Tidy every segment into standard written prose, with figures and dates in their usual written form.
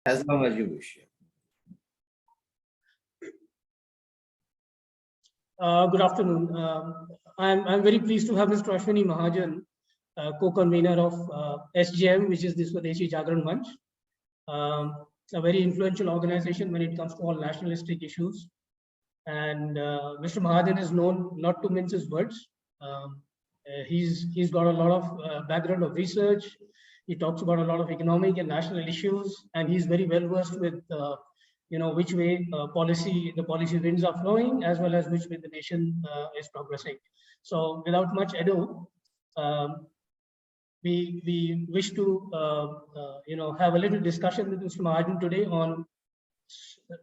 as long as you wish. Good afternoon. I'm very pleased to have Mr. Ashwani Mahajan, co-convener of SJM, which is the Swadeshi Jagran Manch, a very influential organization when it comes to all nationalistic issues. And Mr. Mahajan is known not to mince his words. He's got a lot of background of research. He talks about a lot of economic and national issues, and he's very well versed with which way the policy winds are flowing, as well as which way the nation is progressing. So without much ado, we wish to have a little discussion with Mr. Mahajan today on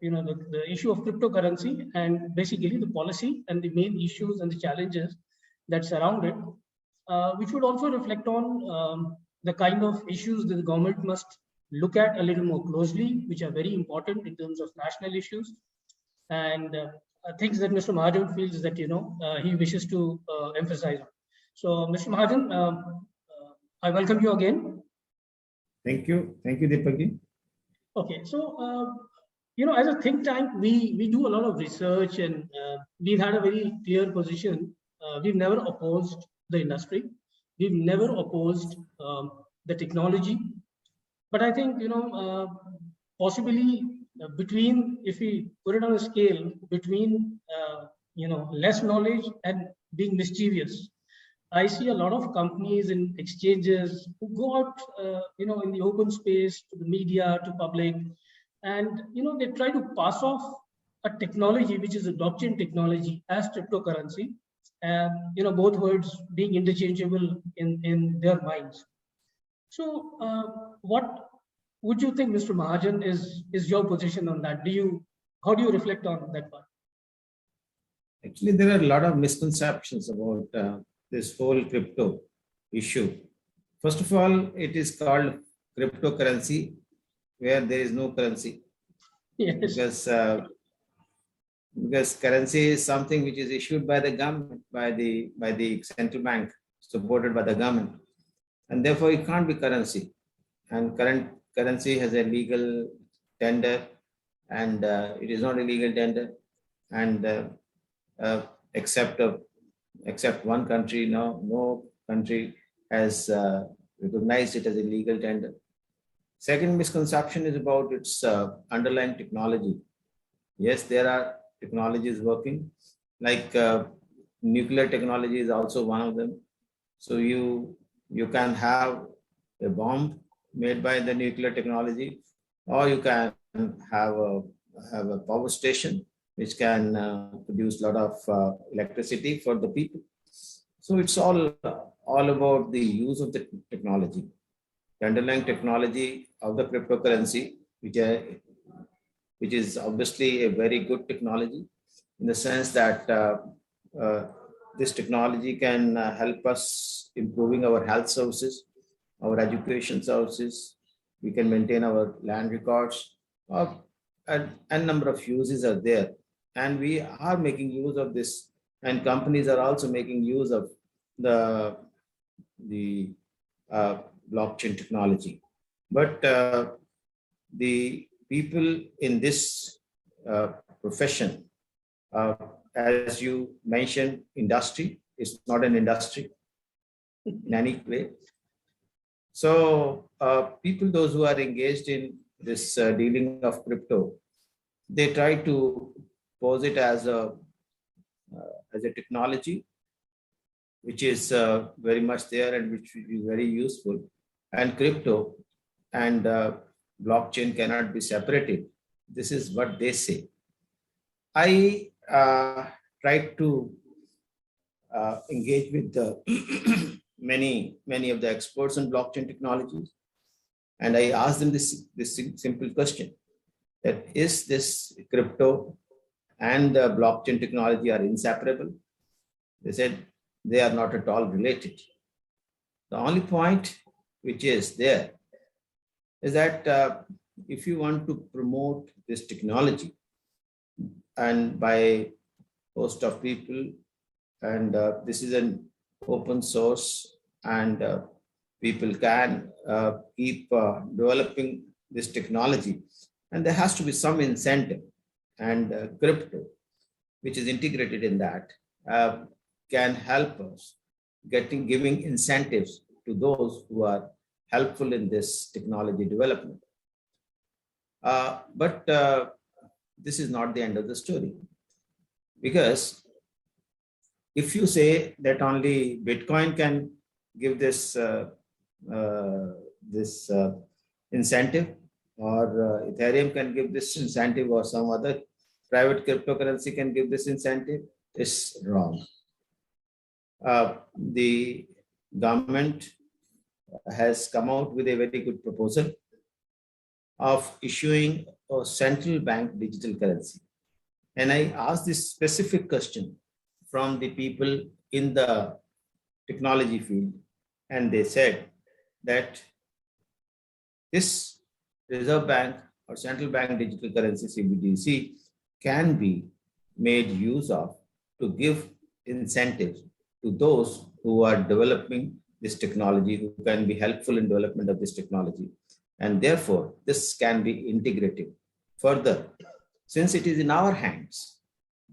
the issue of cryptocurrency and basically the policy and the main issues and the challenges that surround it, which would also reflect on the kind of issues that the government must look at a little more closely, which are very important in terms of national issues, and things that Mr. Mahajan feels that he wishes to emphasize on. So, Mr. Mahajan, I welcome you again. Thank you, Deepak. Okay, so as a think tank, we do a lot of research, and we've had a very clear position. We've never opposed the industry. We've never opposed the technology. But I think, possibly between, if we put it on a scale, between, less knowledge and being mischievous, I see a lot of companies and exchanges who go out, in the open space to the media, to public, and, they try to pass off a technology, which is a blockchain technology, as cryptocurrency, and, both words being interchangeable in their minds. So, what would you think, Mr. Mahajan, is your position on that? How do you reflect on that part? Actually, there are a lot of misconceptions about this whole crypto issue. First of all, it is called cryptocurrency, where there is no currency. Yes. Because currency is something which is issued by the government, by the central bank, supported by the government, and therefore it can't be currency. And current currency has a legal tender, and it is not a legal tender, and except one country, no country has recognized it as a legal tender. Second misconception is about its underlying technology. Yes, there are technologies working, like nuclear technology is also one of them. So you can have a bomb made by the nuclear technology, or you can have a power station which can produce a lot of electricity for the people. So it's all about the use of the technology. The underlying technology of the cryptocurrency, which is obviously a very good technology, in the sense that this technology can help us improving our health services, our education services. We can maintain our land records, and a number of uses are there, and we are making use of this, and companies are also making use of the blockchain technology. But the people in this profession, as you mentioned, industry is not an industry in any way. So people, those who are engaged in this dealing of crypto, they try to pose it as a technology which is very much there and which is very useful. And crypto and blockchain cannot be separated. This is what they say. I tried to engage with the many of the experts on blockchain technologies, and I asked them this simple question: that is this crypto and the blockchain technology are inseparable? They said they are not at all related. The only point which is there is that if you want to promote this technology, and by host of people, and this is an open source, and people can keep developing this technology, and there has to be some incentive, and crypto, which is integrated in that, can help us giving incentives to those who are helpful in this technology development. But this is not the end of the story, because if you say that only Bitcoin can give this incentive, or Ethereum can give this incentive, or some other private cryptocurrency can give this incentive, is wrong. The government has come out with a very good proposal of issuing a central bank digital currency. And I asked this specific question from the people in the technology field, and they said that this Reserve Bank or central bank digital currency, CBDC, can be made use of to give incentives to those who are developing this technology, who can be helpful in development of this technology. And therefore, this can be integrated further. Since it is in our hands,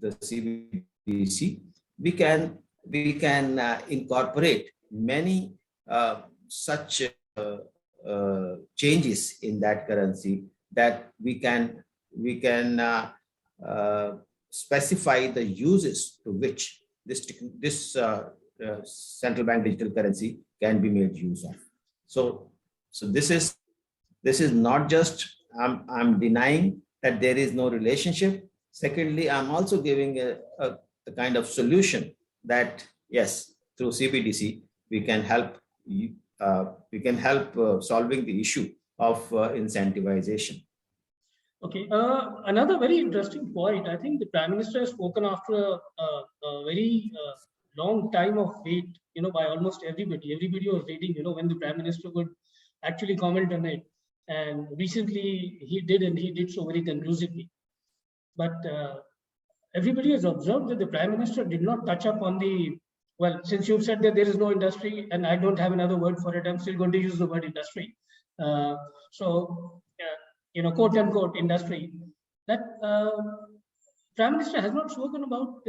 the CBDC, we can incorporate many such changes in that currency, that we can specify the uses to which this central bank digital currency can be made use of. So this is not just I'm denying that there is no relationship. Secondly, I'm also giving a kind of solution that yes, through CBDC we can help solving the issue of incentivization. Okay, another very interesting point. I think the Prime Minister has spoken after a very long time of wait, by almost everybody. Everybody was waiting, when the Prime Minister would actually comment on it. And recently he did, and he did so very conclusively. But everybody has observed that the Prime Minister did not touch up on well, since you've said that there is no industry, and I don't have another word for it, I'm still going to use the word industry. Quote unquote industry, that Prime Minister has not spoken about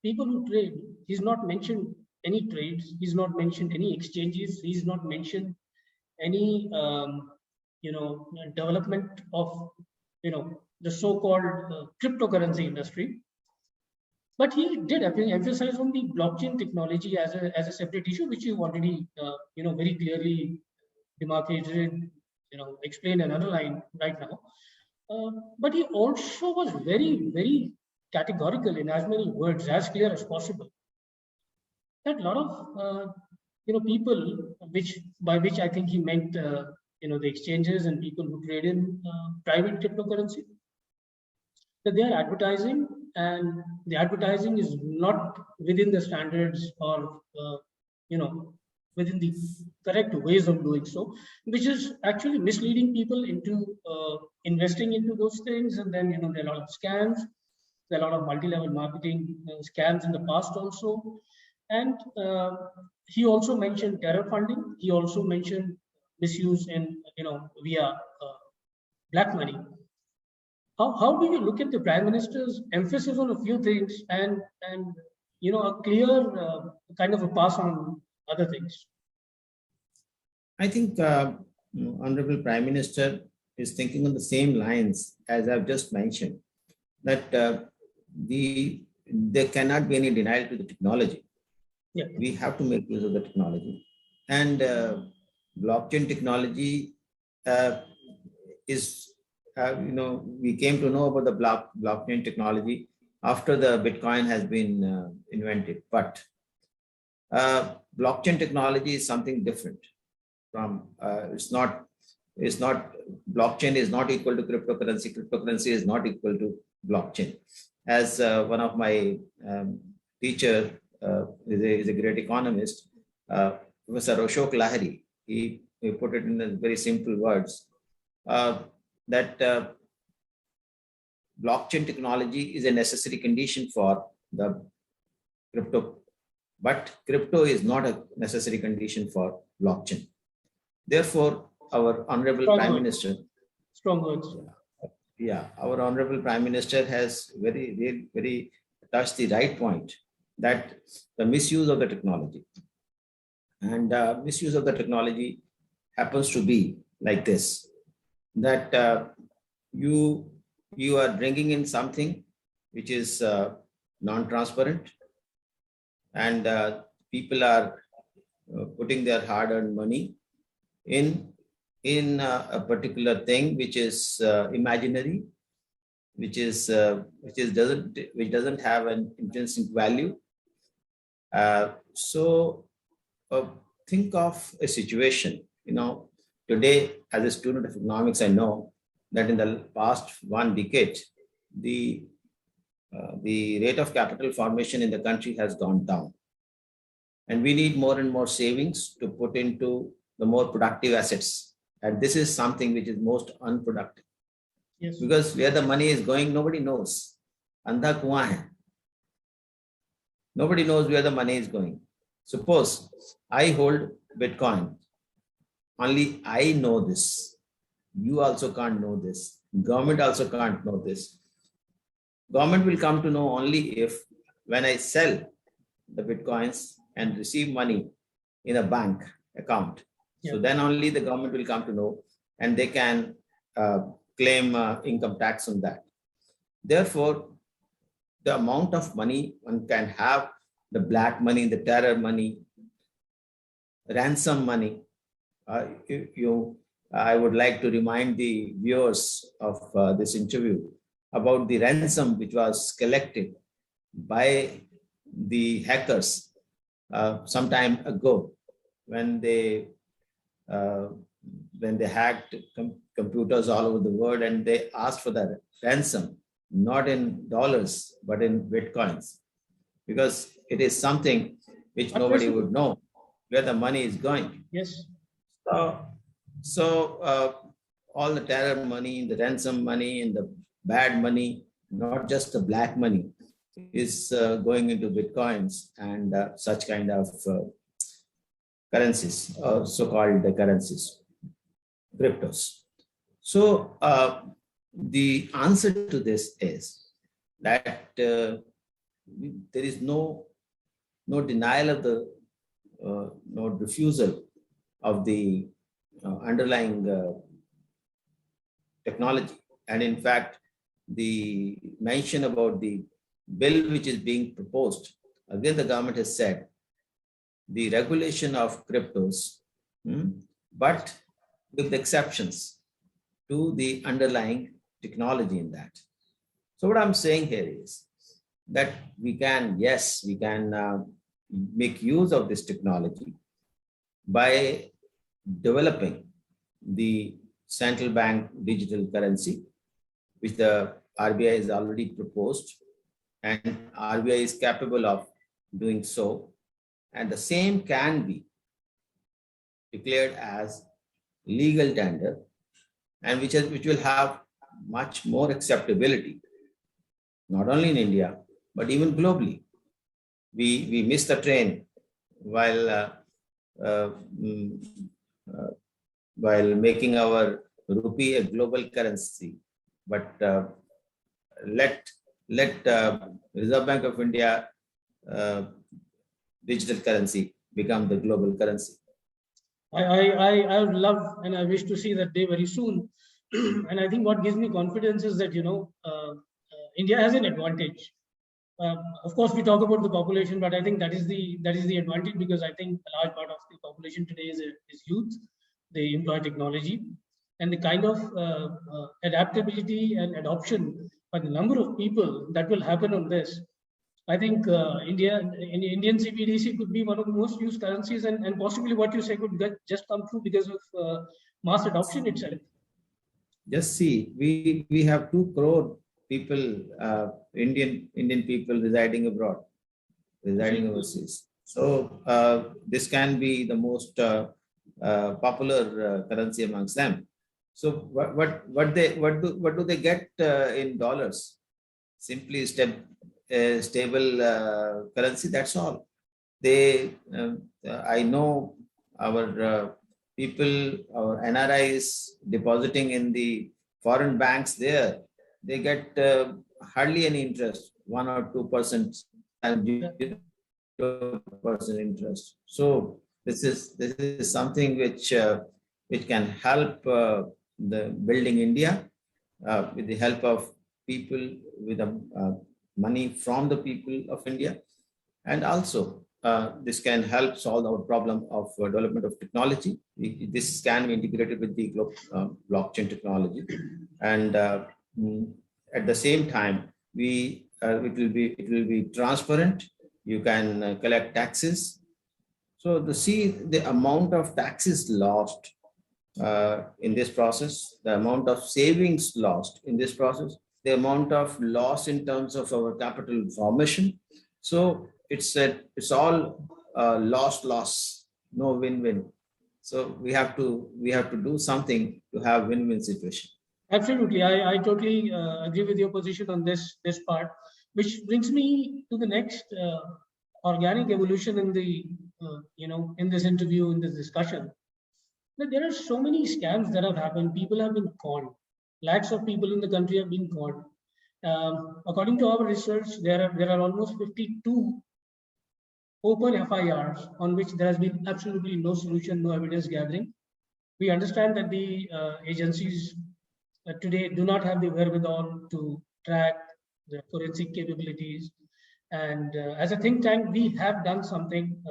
people who trade. He's not mentioned any trades. He's not mentioned any exchanges. He's not mentioned any, development of, the so-called cryptocurrency industry. But he did emphasize on the blockchain technology as a separate issue, which you already, very clearly demarcated, explained and underlined right now. But he also was very, very categorical in as many words, as clear as possible, that a lot of, people, by which I think he meant, the exchanges and people who trade in private cryptocurrency, that they are advertising, and the advertising is not within the standards or, within the correct ways of doing so, which is actually misleading people into investing into those things. And then, there are a lot of scams, there are a lot of multi-level marketing scams in the past also. And he also mentioned terror funding. He also mentioned misuse in, via black money. How do you look at the Prime Minister's emphasis on a few things and a clear kind of a pass on other things? I think Honorable Prime Minister is thinking on the same lines as I've just mentioned, that there cannot be any denial to the technology. Yeah. We have to make use of the technology, and blockchain technology is. We came to know about the blockchain technology after the Bitcoin has been invented. But blockchain technology is something different from, blockchain is not equal to cryptocurrency. Cryptocurrency is not equal to blockchain. As one of my teacher is a great economist, Professor Ashok Lahiri, he put it in very simple words, that blockchain technology is a necessary condition for the crypto, but crypto is not a necessary condition for blockchain. Therefore, our honorable Strong Prime words. Minister, Strong words. yeah, our honorable Prime Minister has very touched the right point, that the misuse of the technology, and misuse of the technology happens to be like this, that you you are bringing in something which is non-transparent, and people are putting their hard-earned money in a particular thing which is imaginary, which doesn't have an intrinsic value. So think of a situation, today as a student of economics, I know that in the past 1 decade, the rate of capital formation in the country has gone down. And we need more and more savings to put into the more productive assets. And this is something which is most unproductive. Yes. Because where the money is going, nobody knows. Andha kuan hai. Nobody knows where the money is going. Suppose I hold Bitcoin. Only I know this. You also can't know this. Government also can't know this. Government will come to know only if when I sell the Bitcoins and receive money in a bank account. Yeah. So then only the government will come to know, and they can claim income tax on that. Therefore, the amount of money one can have, the black money, the terror money, ransom money. I would like to remind the viewers of this interview about the ransom which was collected by the hackers some time ago, when they hacked computers all over the world, and they asked for the ransom, not in dollars but in Bitcoins, because it is something which nobody would know where the money is going. Yes. So all the terror money, the ransom money, and the bad money, not just the black money, is going into Bitcoins and such kind of currencies, so-called currencies, cryptos. So the answer to this is that there is no denial of the, no refusal of the underlying technology. And in fact, the mention about the bill which is being proposed, again, the government has said the regulation of cryptos, but with exceptions to the underlying technology in that. So what I'm saying here is that we can make use of this technology by developing the central bank digital currency, which the RBI has already proposed, and RBI is capable of doing so. And the same can be declared as legal tender, and which will have much more acceptability, not only in India, but even globally. We missed the train while making our rupee a global currency. But let Reserve Bank of India digital currency become the global currency. I would love and I wish to see that day very soon. And I think what gives me confidence is that India has an advantage. Of course, we talk about the population, but I think that is the advantage, because I think a large part of the population today is youth. They employ technology, and the kind of adaptability and adoption by the number of people that will happen on this. I think Indian CBDC could be one of the most used currencies, and possibly what you say could just come through because of mass adoption itself. Just see, we have 2 crore people, Indian people residing abroad, residing overseas. So this can be the most popular currency amongst them. So what do they get in dollars? Simply stable currency. That's all. I know our people or NRIs depositing in the foreign banks there, they get hardly any interest, 1 or 2%, and 0% interest. So this is something which can help the building India with the help of people, with the money from the people of India, and also this can help solve our problem of development of technology. This can be integrated with the blockchain technology, and mm, at the same time, it will be transparent. You can collect taxes. So the amount of taxes lost in this process, the amount of savings lost in this process, the amount of loss in terms of our capital formation. So it's all loss, no win-win. So we have to do something to have win-win situation. Absolutely, I totally agree with your position on this part, which brings me to the next organic evolution in the in this interview, in this discussion. That there are so many scams that have happened. People have been conned. Lakhs of people in the country have been conned. According to our research, there are almost 52 open FIRs on which there has been absolutely no solution, no evidence gathering. We understand that the agencies today do not have the wherewithal to track the forensic capabilities. And as a think tank, we have done something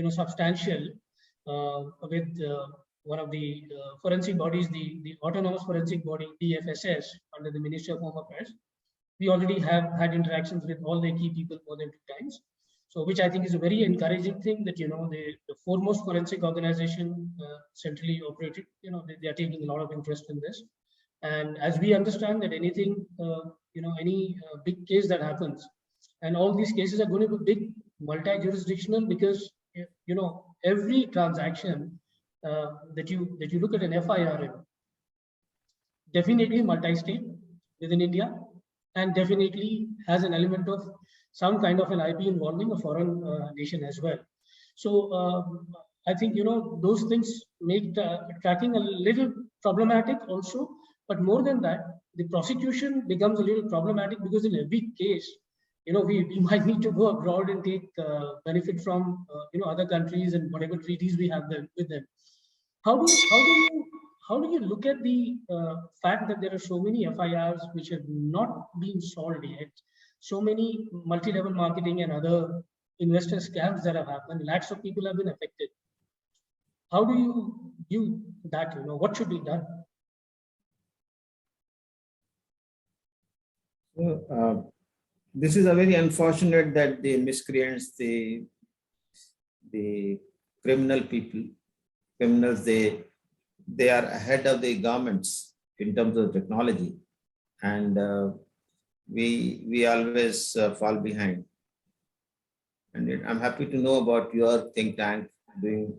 substantial with one of the forensic bodies, the autonomous forensic body, DFSS, under the Ministry of Home Affairs. We already have had interactions with all the key people more than 2 times. So, which I think is a very encouraging thing that, the foremost forensic organization centrally operated, they are taking a lot of interest in this. And as we understand that anything, any big case that happens, and all these cases are going to be big multi-jurisdictional, because, every transaction that you look at an FIR in, definitely multi-state within India, and definitely has an element of some kind of an IP involving a foreign nation as well. So I think those things make tracking a little problematic also. But more than that, the prosecution becomes a little problematic, because in every case, we might need to go abroad and take benefit from other countries and whatever treaties we have with them. How do you look at the fact that there are so many FIRs which have not been solved yet, so many multi-level marketing and other investor scams that have happened, lakhs of people have been affected? How do you view that? What should be done? This is a very unfortunate that the miscreants, the criminals, they are ahead of the governments in terms of technology, and we always fall behind. And I'm happy to know about your think tank doing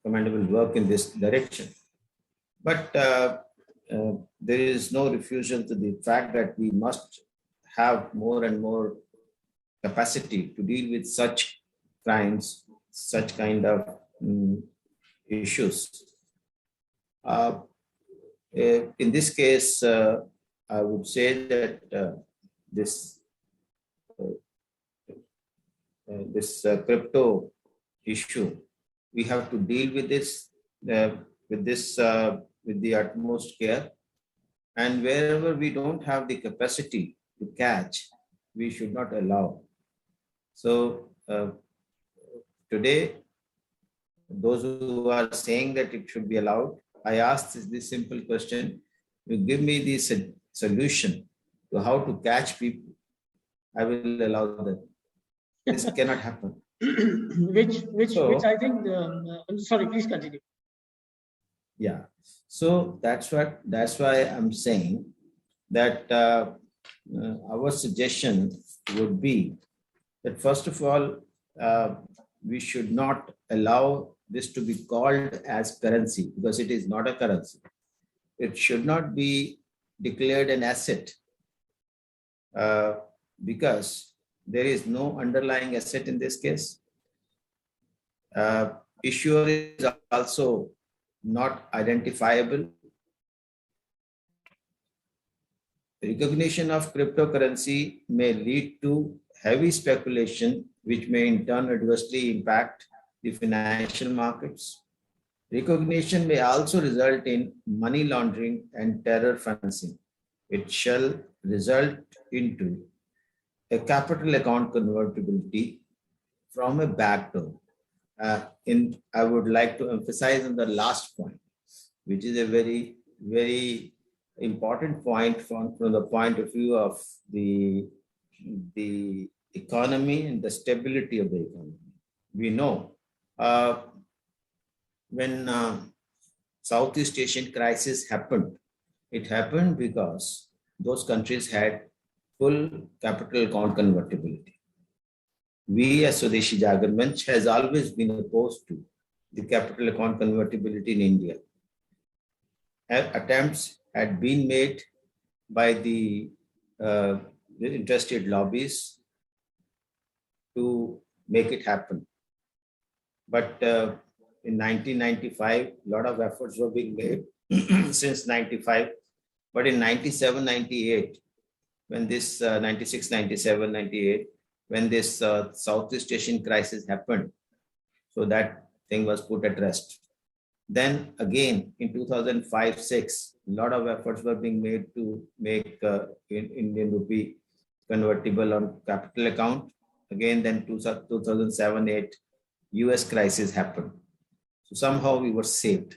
commendable work in this direction. But there is no refusal to the fact that we must have more and more capacity to deal with such crimes, such kind of issues. In this case, I would say that this crypto issue, we have to deal with this with the utmost care, and wherever we don't have the capacity to catch, we should not allow. So today, those who are saying that it should be allowed, I asked this simple question: you give me the solution to how to catch people, I will allow them. This cannot happen. which I think. I'm sorry. Please continue. Yeah. So that's why I'm saying that our suggestion would be that, first of all, we should not allow this to be called as currency, because it is not a currency. It should not be declared an asset because there is no underlying asset in this case. Issuer is also not identifiable. Recognition of cryptocurrency may lead to heavy speculation, which may in turn adversely impact the financial markets. Recognition may also result in money laundering and terror financing. It shall result into a capital account convertibility from a backdoor. I would like to emphasize on the last point, which is a very, very important point from the point of view of the economy and the stability of the economy. We know when Southeast Asian crisis happened, it happened because those countries had full capital account convertibility. We as Swadeshi Jagar Manch has always been opposed to the capital account convertibility in India. Attempts had been made by the interested lobbies to make it happen. But in 1995, a lot of efforts were being made since 95. But in 97, 98, when this 96, 97, 98, when this Southeast Asian crisis happened, so that thing was put at rest. Then again, in 2005-06, a lot of efforts were being made to make Indian rupee convertible on capital account. Again, then 2007-08, US crisis happened. So somehow we were saved.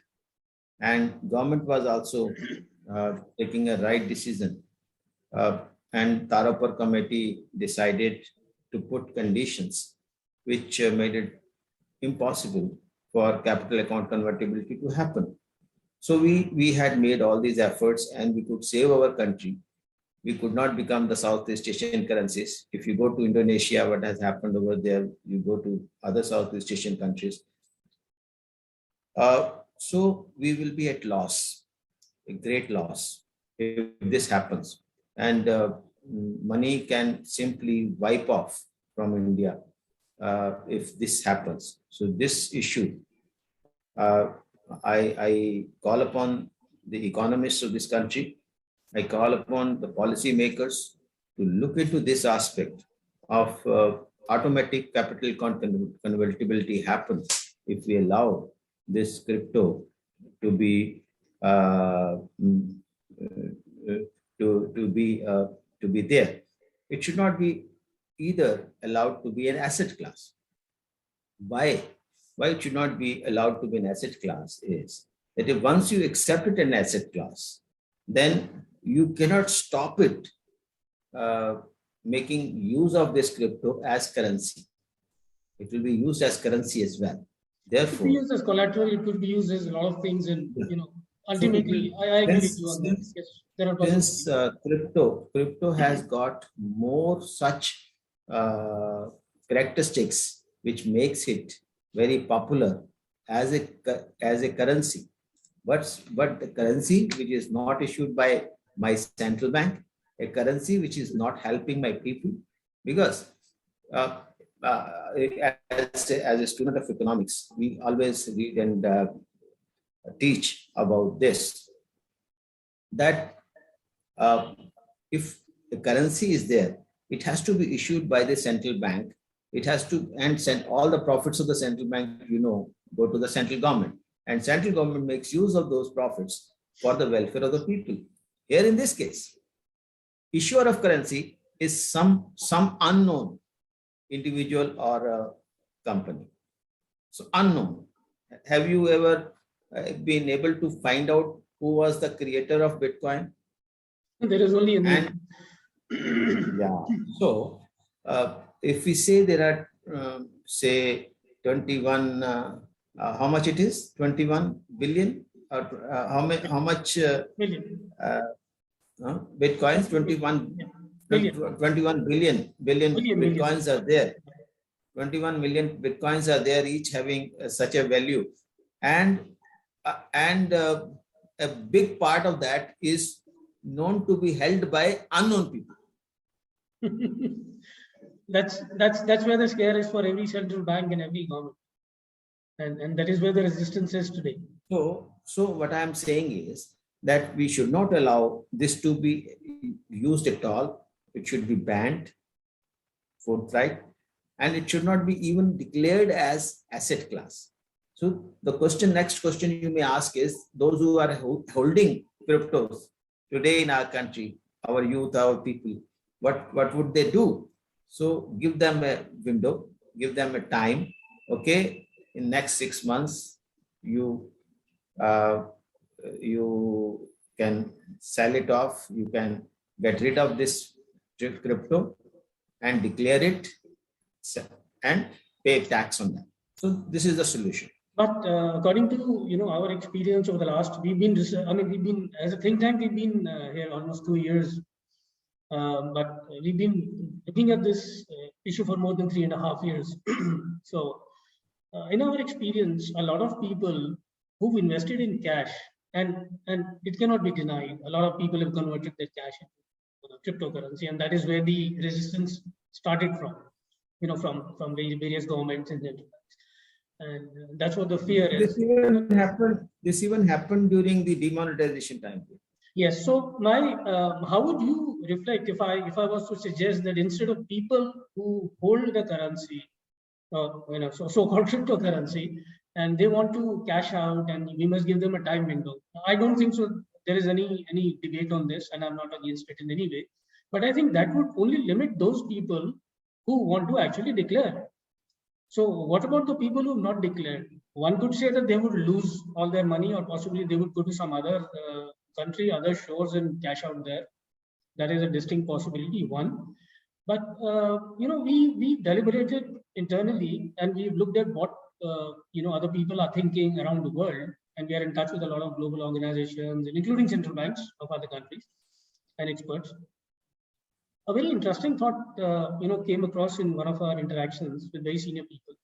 And government was also taking a right decision. And Tarapur committee decided to put conditions which made it impossible for capital account convertibility to happen. So we had made all these efforts and we could save our country. We could not become the Southeast Asian currencies. If you go to Indonesia, what has happened over there, you go to other Southeast Asian countries. So we will be at loss, a great loss, if this happens. And money can simply wipe off from India if this happens. So this issue, I call upon the economists of this country, I call upon the policy makers to look into this aspect of automatic capital account convertibility happens if we allow this crypto to be to be there. It should not be either allowed to be an asset class. Why it should not be allowed to be an asset class is that if once you accept it an asset class, then you cannot stop it making use of this crypto as currency. It will be used as currency as well. Therefore, it could be used as collateral. It could be used as a lot of things, and ultimately, I agree with you on that. Yes, there are since crypto has got more such characteristics which makes it very popular as a currency, but the currency which is not issued by my central bank, a currency which is not helping my people, because as a student of economics, we always read and teach about this, that if the currency is there, it has to be issued by the central bank. It has to, and send all the profits of the central bank, go to the central government, and central government makes use of those profits for the welfare of the people. Here in this case, issuer of currency is some unknown individual or company. So unknown. Have you ever been able to find out who was the creator of Bitcoin? There is only a name. Yeah. So if we say there are say 21, how much it is? 21 billion? How much Million. Bitcoins? 21 billion Bitcoins are there. 21 million Bitcoins are there, each having such a value. And a big part of that is known to be held by unknown people. That's where the scare is for every central bank and every government. And that is where the resistance is today. So what I am saying is that we should not allow this to be used at all. It should be banned forthright, and it should not be even declared as asset class. So the next question you may ask is, those who are holding cryptos today in our country, our youth, our people, what would they do? So give them a window, give them a time. Okay, in next 6 months, you uh, you can sell it off. You can get rid of this crypto and declare it and pay tax on that. So this is the solution. But according to our experience over the last, we've been as a think tank, we've been here almost 2 years, but we've been looking at this issue for more than 3.5 years. So, in our experience, a lot of people who've invested in cash, and it cannot be denied, a lot of people have converted their cash into cryptocurrency, and that is where the resistance started from. From various governments and enterprises, and that's what the fear is. This even happened during the demonetization time. Yes. So how would you reflect if I was to suggest that instead of people who hold the currency, so-called cryptocurrency, and they want to cash out, and we must give them a time window. I don't think so. There is any debate on this, and I'm not against it in any way. But I think that would only limit those people who want to actually declare. So what about the people who have not declared? One could say that they would lose all their money, or possibly they would go to some other country, other shores, and cash out there. That is a distinct possibility, one. But we deliberated internally, and we've looked at what other people are thinking around the world, and we are in touch with a lot of global organizations, including central banks of other countries and experts. A very interesting thought, came across in one of our interactions with very senior people,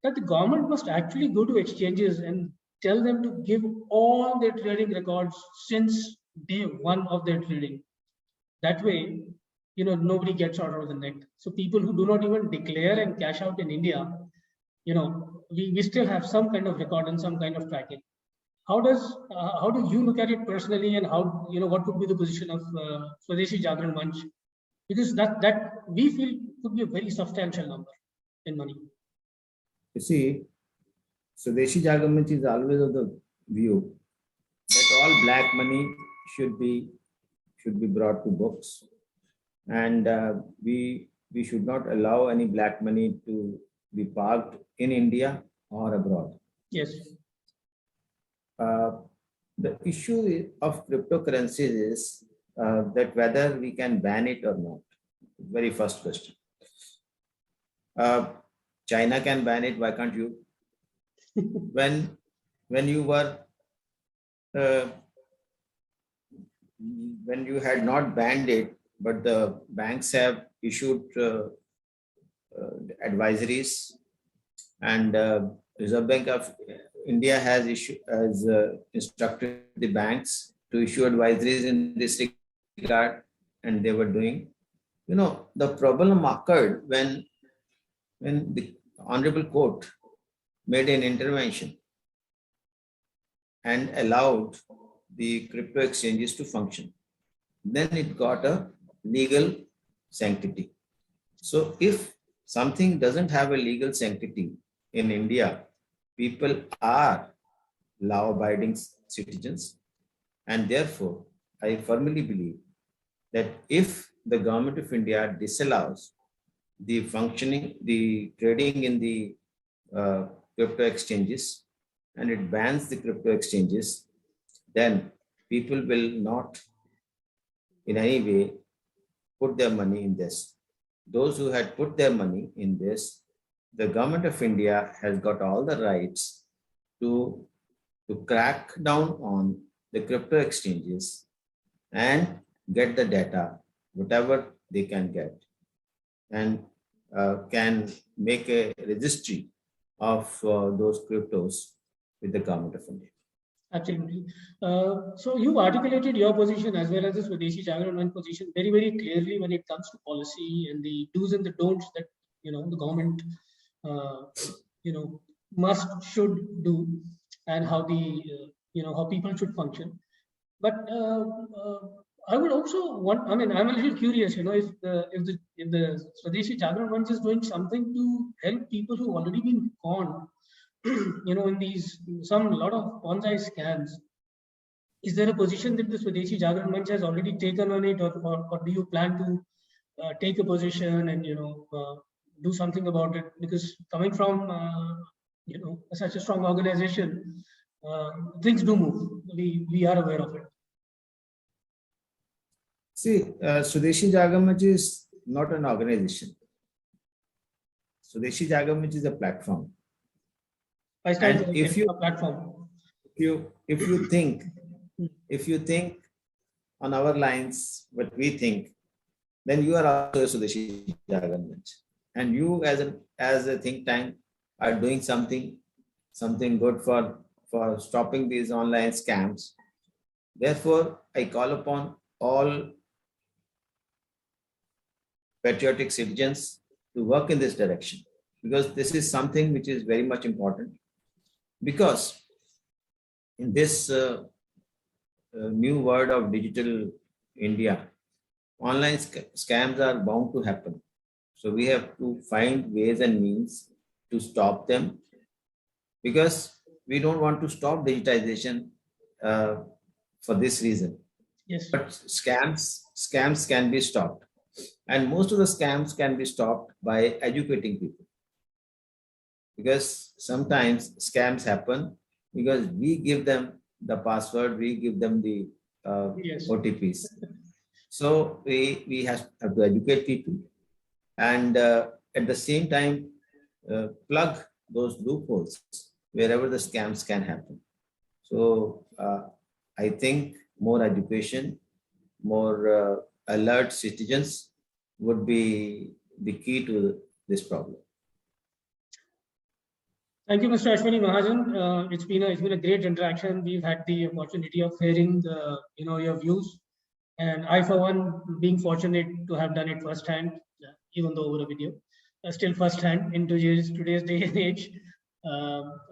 that the government must actually go to exchanges and tell them to give all their trading records since day one of their trading. That way, nobody gets out of the net. So people who do not even declare and cash out in India, we still have some kind of record and some kind of tracking. How do you look at it personally, and what could be the position of Swadeshi Jagran Manch? Because that we feel could be a very substantial number in money. You see, Swadeshi Jagran Manch is always of the view that all black money should be brought to books, and we should not allow any black money to be parked in India or abroad. Yes. The issue of cryptocurrencies is that whether we can ban it or not. Very first question. China can ban it. Why can't you? when you were when you had not banned it, but the banks have issued advisories, and Reserve Bank of India has instructed the banks to issue advisories in this regard, and they were doing. The problem occurred when the Honorable Court made an intervention and allowed the crypto exchanges to function. Then it got a legal sanctity. So if something doesn't have a legal sanctity in India, people are law-abiding citizens, and therefore I firmly believe that if the government of India disallows the trading in the crypto exchanges, and it bans the crypto exchanges, then people will not in any way put their money in this. Those who had put their money in this, the government of India has got all the rights to crack down on the crypto exchanges and get the data, whatever they can get, and can make a registry of those cryptos with the government of India. Absolutely. So you articulated your position as well as the Swadeshi Jagran Manch position very, very clearly when it comes to policy and the do's and the don'ts that the government should do. and how the how people should function. But I would also want. I mean, I'm a little curious. If the Swadeshi Jagran Manch is doing something to help people who've already been conned, in these lot of bonsai scams. Is there a position that the Swadeshi Jagran Manch has already taken on it, or do you plan to take a position and do something about it? Because coming from such a strong organization, things do move. We are aware of it. See, Swadeshi Jagamach is not an organization. Swadeshi Jagamach is a platform. And if you a platform, if you think on our lines what we think, then you are also a Swadeshi Jagamach, and you as a think tank are doing something good for stopping these online scams. Therefore, I call upon all patriotic citizens to work in this direction, because this is something which is very much important. Because in this new world of digital India, online scams are bound to happen. So we have to find ways and means to stop them, because we don't want to stop digitization for this reason. Yes. But scams can be stopped. And most of the scams can be stopped by educating people. Because sometimes scams happen because we give them the password, we give them the OTPs. So we have to educate people, and at the same time plug those loopholes wherever the scams can happen. So I think more education, more alert citizens would be the key to this problem. Thank you, Mr. Ashwani Mahajan. It's been a great interaction. We've had the opportunity of hearing your views, and I, for one, being fortunate to have done it firsthand, even though over a video, still firsthand in today's day and age.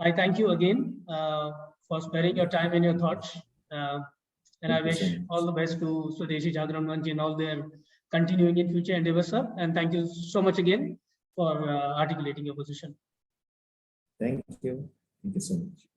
I thank you again for sparing your time and your thoughts, and I wish all the best to Swadeshi Jagran Manch in all their continuing in future endeavors, sir. And thank you so much again for articulating your position. Thank you. Thank you so much.